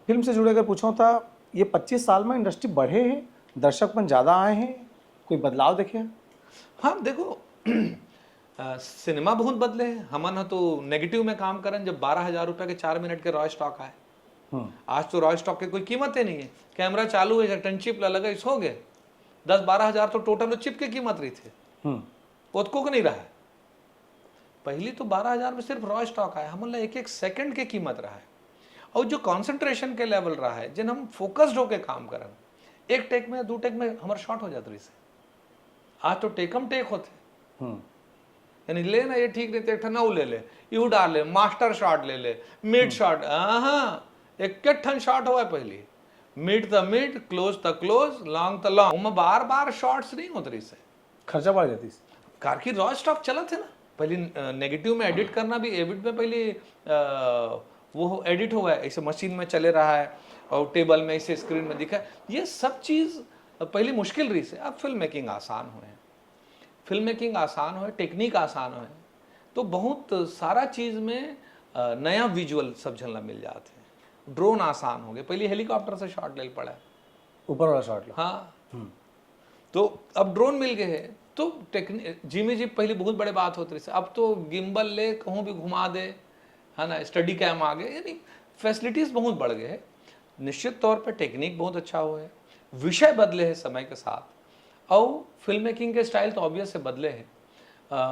Film से जुड़े अगर पूछूं था, ये 25 साल में इंडस्ट्री बढ़े हैं, दर्शकपन ज़्यादा आए हैं, कोई बदलाव देखे हैं? हाँ देखो सिनेमा बहुत बदले हैं। हमन तो नेगेटिव में काम करन जब 12,000 रुपये के 4 मिनट के रॉय स्टॉक आए। आज तो रॉय स्टॉक की कोई कीमत ही नहीं है। कैमरा चालू है, टन चिप लगा, इस हो गए 10-12 हज़ार तो टोटल चिप की कीमत रही थी, उतको को नहीं रहा है। पहली तो 12,000 में सिर्फ रॉय स्टॉक आया, हम एक एक सेकंड के कीमत रहा है। और जो कंसंट्रेशन के लेवल रहा है, जिन हम फोकस्ड होके काम करन, एक टेक में 2 टेक में हमारे शॉट हो जाते रही से। आज तो टेकम टेक होते, यानी ले ना ये ठीक नहीं थे ना, वो ले ले, यू डाल ले, मास्टर शॉट ले ले, मिड शॉट, हाँ एक ठन शॉट हुआ है पहली, mid the mid, close the close, long the long, उनमें बार बार शॉट्स नहीं होते रही से, खर्चा बढ़ जाती है। कार की रॉ स्टॉक चला थे ना। पहले नेगेटिव में एडिट करना भी, एविड में पहले वो एडिट हुआ है, ऐसे मशीन में चले रहा है और टेबल में ऐसे स्क्रीन में दिखा है, ये सब चीज़ पहले मुश्किल रही से। अब फिल्म मेकिंग आसान हुए, फिल्म मेकिंग आसान हो, टेक्निक आसान हो, तो बहुत सारा चीज़ में नया विजुअल सब झलना मिल जाते हैं। ड्रोन आसान हो गए, पहले हेलीकॉप्टर से शॉट ले पड़ा है, ऊपर वाला शॉट लो। हाँ तो अब ड्रोन मिल गए हैं, तो टेक्निक जिमी जी पहले बहुत बड़े बात होती थी, अब तो गिम्बल ले कहूँ भी घुमा दे, है ना, स्टडी कैम आ गए, यानी फैसिलिटीज़ बहुत बढ़ गए हैं। निश्चित तौर पे टेक्निक बहुत अच्छा हुआ है, विषय बदले हैं समय के साथ, और फिल्म मेकिंग के स्टाइल तो ऑब्वियस से बदले हैं,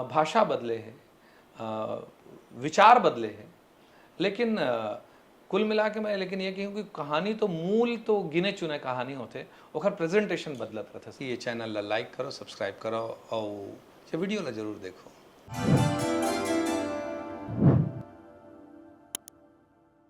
भाषा बदले हैं, विचार बदले हैं, लेकिन कुल मिला के मैं लेकिन ये कहूँ कि कहानी तो मूल तो गिने चुने कहानी होते, ओकर प्रेजेंटेशन बदलत रहता। ये चैनल ला लाइक करो, सब्सक्राइब करो और ये वीडियो ला जरूर देखो।